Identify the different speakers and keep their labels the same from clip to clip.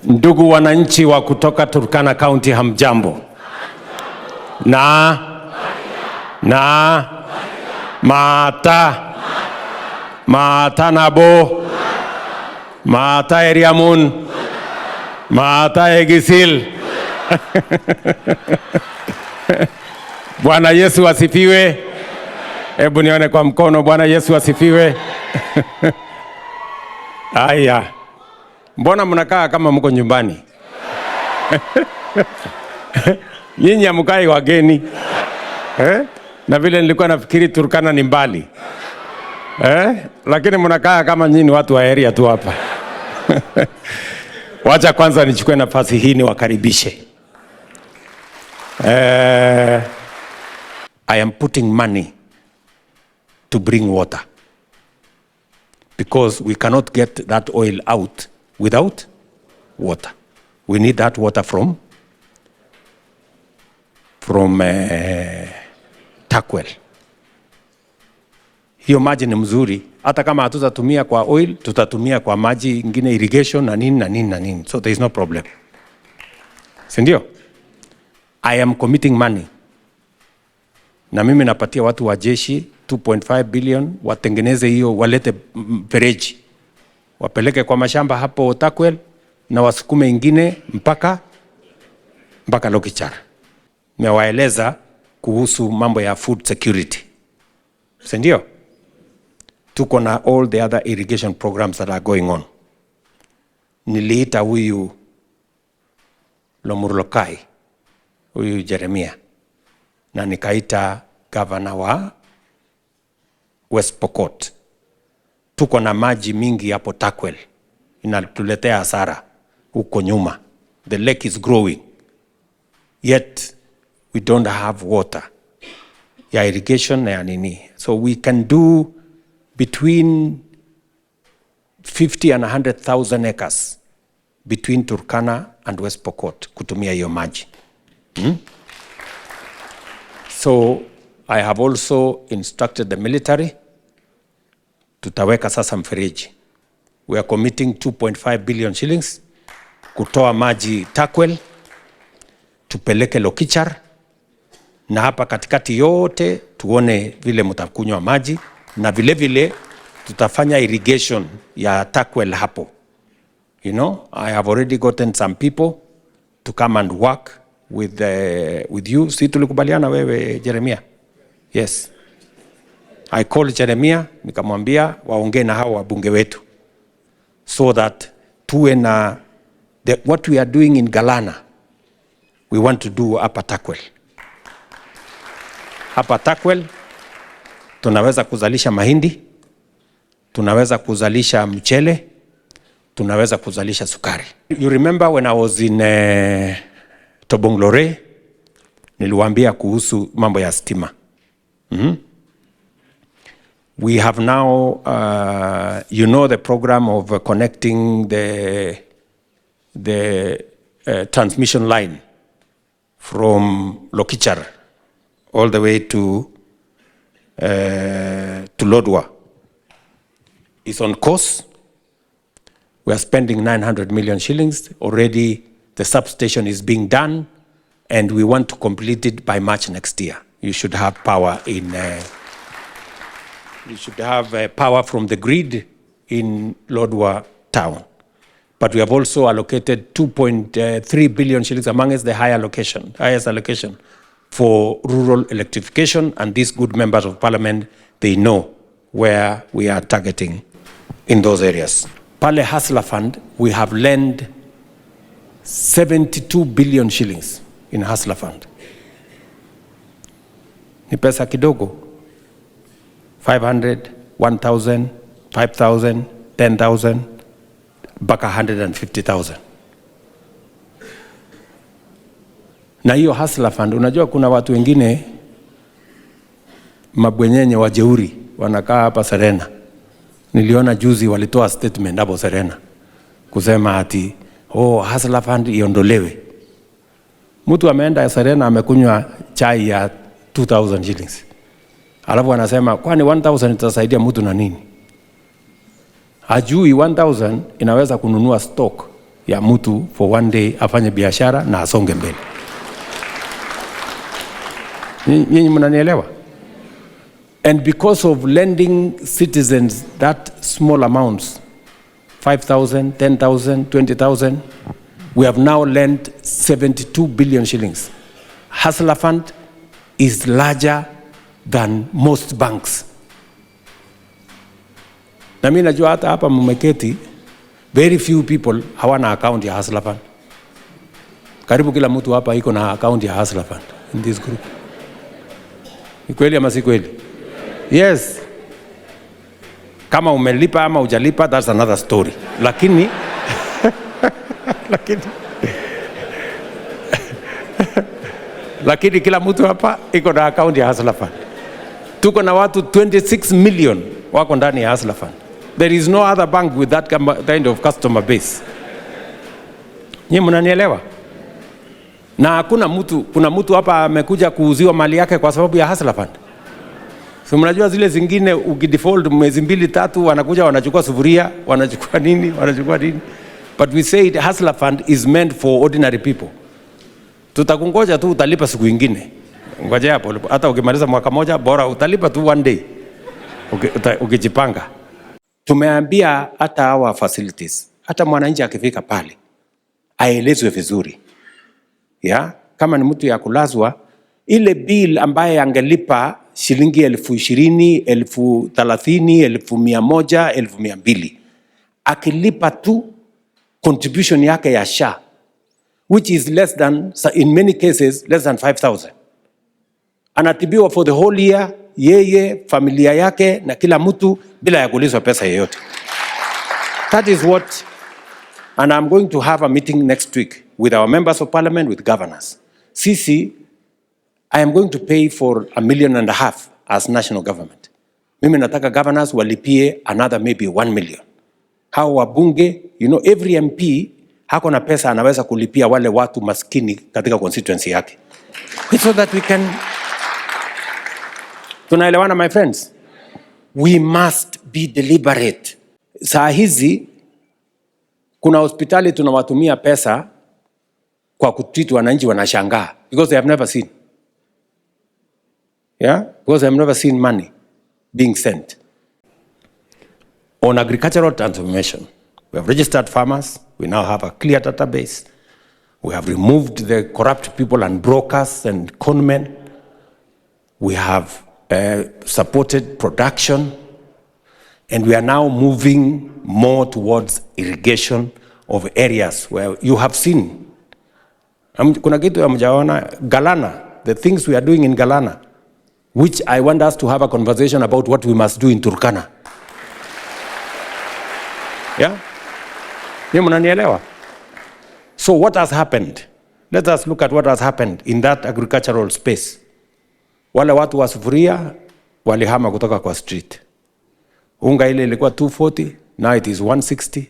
Speaker 1: Ndugu wananchi wa kutoka Turkana County, hamjambo? Na Mata nabo Mata Eriamun Mata Egisil. Bwana Yesu asifiwe. Hebu nione kwa mkono. Bwana Yesu asifiwe. Aya, mbona mnakaa kama mko nyumbani? Nyinyi hamkai wageni. Na vile nilikuwa nafikiri Turkana ni mbali. Lakini mnakaa kama nyinyi watu wa area tu hapa. Wacha kwanza nichukue nafasi hii niwakaribishe. I am putting money to bring water, because we cannot get that oil out without water. We need that water from Takwel. Hiyo maji ni mzuri, hata kama hatutatumia kwa oil, tutatumia kwa maji ingine, irrigation na nini. So there is no problem. Sindio? I am committing money. Na mimi napatia watu wa jeshi 2.5 billion watengeneze hiyo, walete mfereji, wapeleke kwa mashamba hapo Takwel, na wasukume ingine mpaka Lokichar. Mewaeleza kuhusu mambo ya food security. Sindio? Tuko na all the other irrigation programs that are going on. Niliita huyu Lomurlokai, huyu Jeremia, na nikaita governor wa West Pokot. Tuko na maji mingi hapo Takwel, inatuletea hasara huko nyuma. The lake is growing, yet we don't have water ya irrigation na ya nini. So we can do between 50 and 100,000 acres between Turkana and West Pokot kutumia hiyo maji. So I have also instructed the military, tutaweka sasa mfereji. We are committing 2.5 billion shillings kutoa maji Takwel, tupeleke Lokichar, na hapa katikati yote tuone vile mtakunywa maji, na vile vile tutafanya irrigation ya Takwel hapo. You know, I have already gotten some people to come and work with you. Si tulikubaliana wewe Jeremia? Yes. I called Jeremia, nikamwambia waongee na hao wabunge wetu, so that tuwe na what we are doing in Galana, we want to do hapa Takwel. Hapa Takwel tunaweza kuzalisha mahindi, tunaweza kuzalisha mchele, tunaweza kuzalisha sukari. You remember when I was in Tobonglore, niliwaambia kuhusu mambo ya stima. We have now, you know, the program of connecting the transmission line from Lokichar all the way to Lodwar. It's on course. We are spending 900 million shillings. Already the substation is being done, and we want to complete it by March next year. You should have power power from the grid in Lodwar town. But we have also allocated 2.3 billion shillings, amongst the highest allocation for rural electrification, and these good members of parliament, they know where we are targeting in those areas. Pale Hustler Fund, we have lent 72 billion shillings in Hustler Fund. Ni pesa kidogo. 500, 1,000, 5,000, 10,000, mpaka 150,000. Na hiyo Hustler Fund, unajua kuna watu wengine mabwenyenye wajeuri wanakaa hapa Serena. Niliona juzi walitoa statement hapo Serena kusema ati Hustler Fund iondolewe. Mtu ameenda Serena amekunywa chai ya 2,000 shillings. Alafu anasema kwani 1,000 itasaidia mtu na nini? Hajui 1,000 inaweza kununua stock ya mtu for one day afanye biashara na asonge mbele. Nyinyi mnanielewa? And because of lending citizens that small amounts, 5,000, 10,000, 20,000, we have now lent 72 billion shillings. Hustler Fund is larger than most banks. Na mimi najua hata hapa mmeketi, very few people hawana account ya Hustler Fund. Karibu kila mtu hapa iko na account ya Hustler Fund in this group. Ni kweli ama si kweli? Yes. Kama umelipa ama hujalipa, that's another story. Lakini lakini kila mtu hapa iko na account ya Hustler Fund. Tuko na watu 26 million wako ndani ya Hustler Fund. There is no other bank with that kind of customer base. Nyinyi mnanielewa? Na kuna mtu hapa amekuja kuuziwa mali yake kwa sababu ya Hustler Fund. So mnajua zile zingine ukidefault mwezi 2-3 wanakuja wanachukua sufuria, wanachukua nini. But we say Hustler Fund is meant for ordinary people. Tutakungoja tu, utalipa siku nyingine. Ngoja hapo, hata ukimaliza mwaka moja bora utalipa tu one day. Ukijipanga. Tumeambia hata hawa facilities, hata mwananchi akifika pale aelezwe vizuri. Ya, kama ni mtu ya kulazwa, ile bill ambaye angelipa shilingi 20,000, 30,000, 100,000, 200,000, akilipa tu contribution yake ya SHA, which is less than, in many cases, less than 5,000. Anatibiwa for the whole year, yeye, familia yake, na kila mtu bila ya kulizwa pesa yoyote. That is what, and I'm going to have a meeting next week with our members of parliament, with governors. Sisi, I am going to pay for 1.5 million as national government. Mimi nataka governors walipie another maybe 1 million. Hao wabunge, you know, every MP hako na pesa anaweza kulipia wale watu maskini katika constituency yake. So that we can... Tunaelewana, my friends? We must be deliberate. Saa hizi, kuna hospitali tunawatumia pesa kwa kutreat wananchi wanashangaa. Because they have never seen. Yeah? Because they have never seen money being sent. On agricultural transformation, we have registered farmers. We now have a clear database. We have removed the corrupt people and brokers and conmen. We have supported production. And we are now moving more towards irrigation of areas where you have seen. Kuna kitu ya mjaona, Galana, the things we are doing in Galana, which I want us to have a conversation about what we must do in Turkana. Yeah? Ni mnanielewa? So what has happened? Let us look at what has happened in that agricultural space. Wale watu wa sufuria walihama kutoka kwa street. Unga ile ilikuwa 240, now it is 160,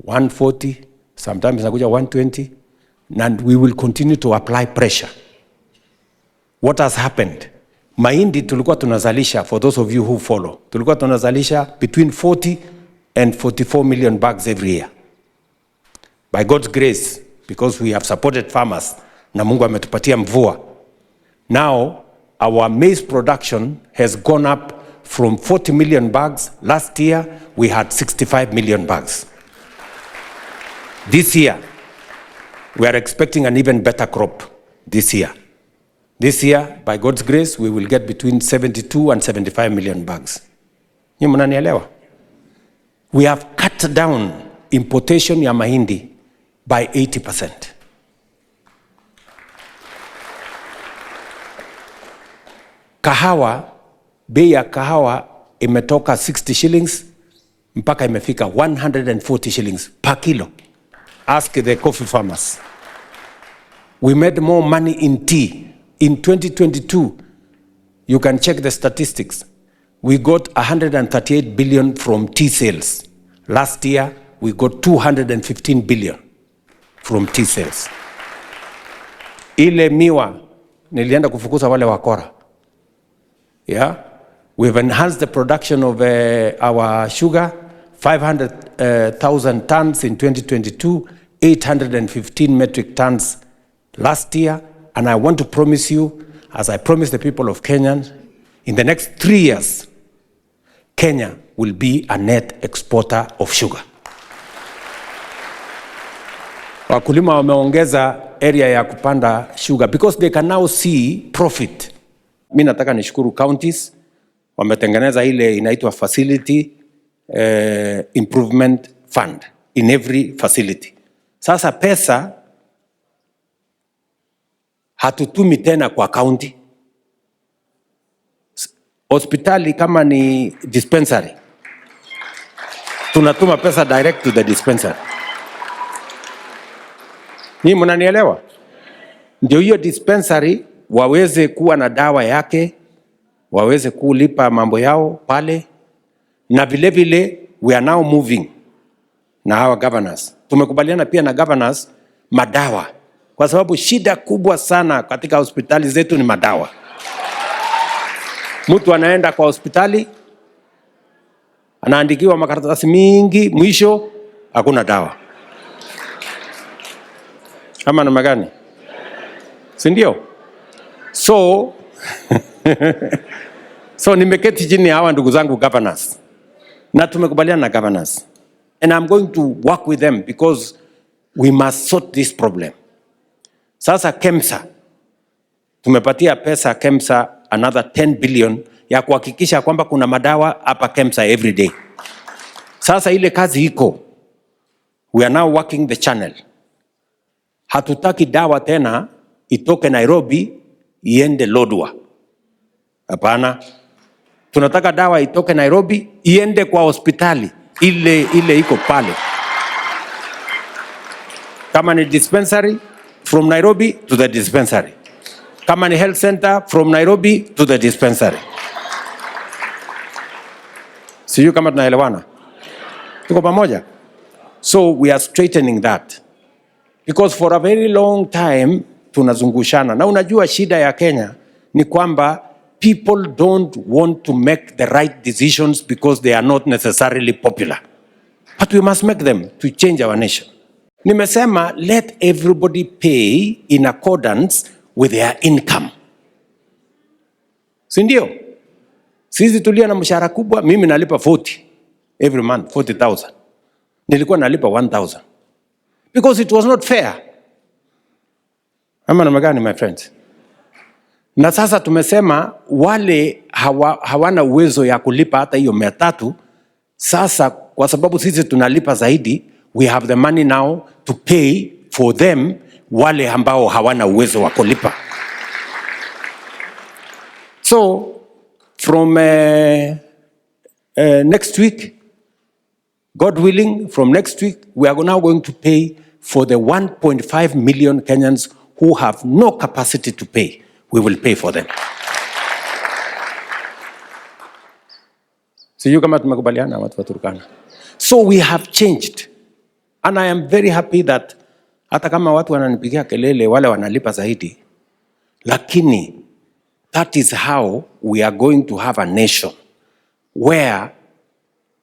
Speaker 1: 140, sometimes inakuja 120, and we will continue to apply pressure. What has happened? Mahindi tulikuwa tunazalisha, for those of you who follow, tulikuwa tunazalisha between 40 and 44 million bags every year. By God's grace, because we have supported farmers, na Mungu ametupatia mvua. Now, our maize production has gone up from 40 million bags. Last year, we had 65 million bags. This year, we are expecting an even better crop this year. This year, by God's grace, we will get between 72 and 75 million bags. Ni mnanielewa? We have cut down importation ya mahindi by 80%. Kahawa, bei ya kahawa imetoka 60 shillings mpaka imefika 140 shillings per kilo. Ask the coffee farmers. We made more money in tea. In 2022, you can check the statistics. We got 138 billion from tea sales. Last year, we got 215 billion from tea sales. Ile miwa, nilienda kufukuza wale wakora. Yeah? We've enhanced the production of our sugar, 500,000 tons in 2022, 815 metric tons last year. And I want to promise you, as I promise the people of Kenya, in the next 3 years, Kenya will be a net exporter of sugar. Wakulima wameongeza area ya kupanda sugar because they can now see profit. Mimi nataka nishukuru counties, wametengeneza ile inaitwa facility improvement fund in every facility. Sasa pesa hatutumi tena kwa county. Hospitali kama ni dispensary, tunatuma pesa direct to the dispensary. Ni mnanielewa? Ndio hiyo dispensary waweze kuwa na dawa yake, waweze kulipa mambo yao pale. Na vile vile we are now moving na our governors. Tumekubaliana pia na governors madawa, kwa sababu shida kubwa sana katika hospitali zetu ni madawa. Mtu anaenda kwa hospitali, anaandikiwa makaratasi mingi, mwisho hakuna dawa. Kama namna gani? Si ndio? So nimeketi chini hawa ndugu zangu governors, na tumekubaliana na governors, and I'm going to work with them because we must sort this problem. Sasa KEMSA, tumepatia pesa KEMSA another 10 billion ya kuhakikisha kwamba kuna madawa hapa KEMSA every day. Sasa ile kazi iko. We are now working the channel. Hatutaki dawa tena itoke Nairobi iende Lodwar. Hapana. Tunataka dawa itoke Nairobi iende kwa hospitali ile iko pale. Kama ni dispensary, from Nairobi to the dispensary. Kama ni health center, from Nairobi to the dispensary. Sijui kama tunaelewana? Tuko pamoja? So we are straightening that. Because for a very long time tunazungushana. Na unajua shida ya Kenya ni kwamba people don't want to make the right decisions because they are not necessarily popular. But we must make them to change our nation. Nimesema let everybody pay in accordance with their income. Si ndio? Sisi tulia na mshahara kubwa, mimi nalipa 40 every month, 40,000. Nilikuwa nalipa 1,000. Because it was not fair. Ama namna gani, my friends? Na sasa tumesema wale hawana uwezo ya kulipa hata hiyo 300, sasa kwa sababu sisi tunalipa zaidi, we have the money now to pay for them, wale ambao hawana uwezo wa kulipa. So from next week, God willing, from next week, we are now going to pay for the 1.5 million Kenyans who have no capacity to pay. We will pay for them. So you kama tumekubaliana watu wa Turkana. So we have changed. And I am very happy that hata kama watu wananipigia kelele wale wanalipa zaidi, lakini that is how we are going to have a nation where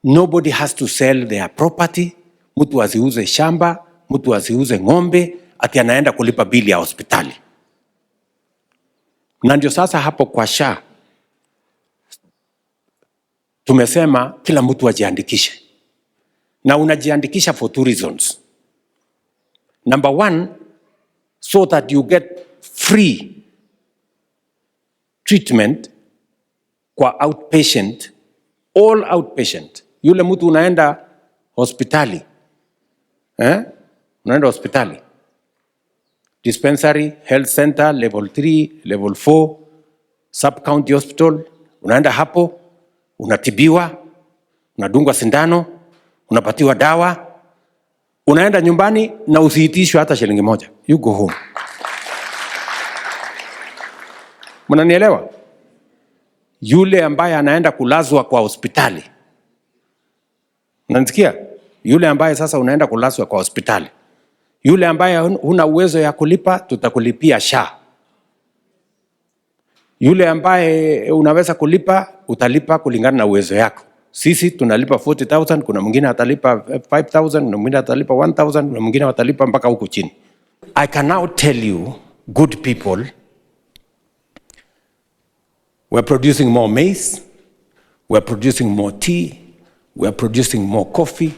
Speaker 1: nobody has to sell their property. Mtu asiuze shamba, mtu asiuze ng'ombe, ati anaenda kulipa bili ya hospitali. Na ndio sasa hapo kwa SHA tumesema kila mtu ajiandikishe. Na unajiandikisha for 2 reasons. Number 1, so that you get free treatment kwa outpatient, all outpatient. Yule mtu unaenda hospitali, unaenda hospitali, dispensary, health center, level 3, level 4, sub-county hospital, unaenda hapo, unatibiwa, unadungwa sindano, unapatiwa dawa, unaenda nyumbani na usiitishwe hata shilingi moja. You go home. Mnanielewa? Yule ambaye anaenda kulazwa kwa hospitali, unanisikia? Yule ambaye sasa unaenda kulazwa kwa hospitali, yule ambaye huna uwezo ya kulipa, tutakulipia SHA. Yule ambaye unaweza kulipa, utalipa kulingana na uwezo yako. Sisi tunalipa 40,000, kuna mwingine atalipa 5,000, kuna mwingine atalipa 1,000, kuna mwingine atalipa mpaka huko chini. I can now tell you, good people, we're producing more maize, we're producing more tea, we're producing more coffee,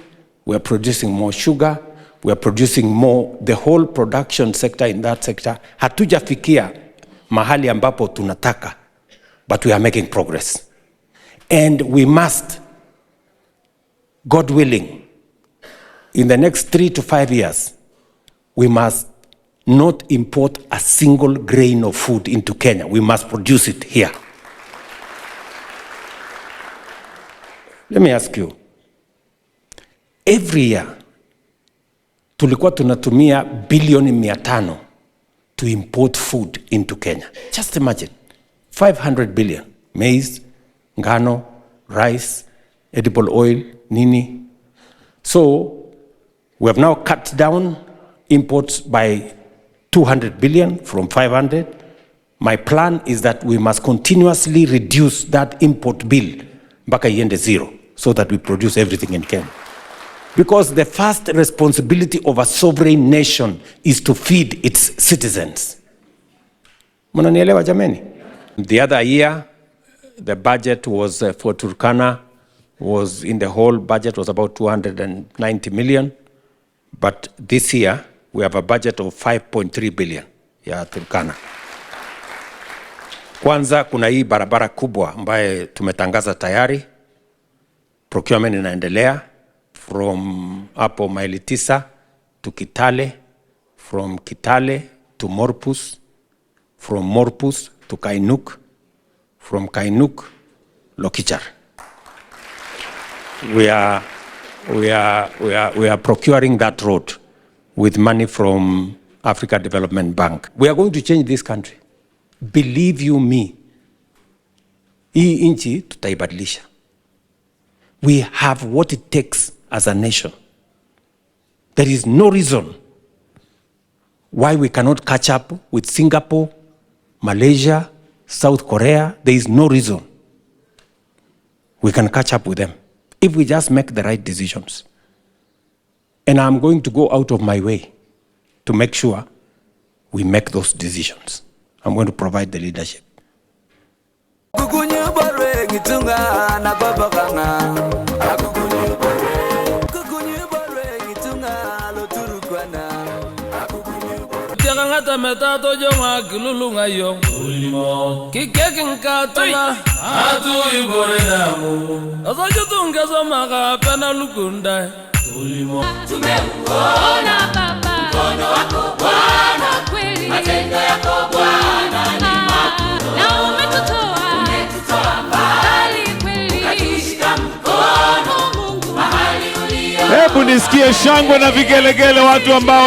Speaker 1: we're producing more sugar, we're producing more, the whole production sector in that sector. Hatujafikia mahali ambapo tunataka, but we are making progress. And we must, God willing, in the next 3 to 5 years, we must not import a single grain of food into Kenya. We must produce it here. Let me ask you, every year, tulikuwa tunatumia bilioni 500 to import food into Kenya. Just imagine, 500 billion, maize, ngano, rice, edible oil, nini. So we have now cut down imports by 200 billion from 500. My plan is that we must continuously reduce that import bill mpaka iende zero, so that we produce everything in Kenya. Because the first responsibility of a sovereign nation is to feed its citizens. Mnanielewa jameni? The other year, the budget was for Turkana, was in the whole budget was about 290 million. But this year, we have a budget of 5.3 billion ya Turkana. Kwanza kuna hii barabara kubwa ambaye tumetangaza tayari. Procurement inaendelea from hapo maili 9 to Kitale, from Kitale to Morpus, from Morpus to Kainuk, from Kainuk, Lokichar. We are procuring that road with money from Africa Development Bank. We are going to change this country. Believe you me. Hii inchi tutaibadilisha. We have what it takes as a nation. There is no reason why we cannot catch up with Singapore, Malaysia, South Korea. There is no reason we can catch up with them if we just make the right decisions. And I'm going to go out of my way to make sure we make those decisions. I'm going to provide the leadership.
Speaker 2: Ngata metato jonga kilulunga yo kikekin katula atu ibore damu azojo tungezo maka pena lukunda
Speaker 3: tumeona baba mkono wako Bwana kweli matendo yako Bwana ni makuu na umetutoa mbali kweli ukatushika mkono Mungu mahali ulio.
Speaker 4: Hebu nisikie shangwe na vigelegele watu ambao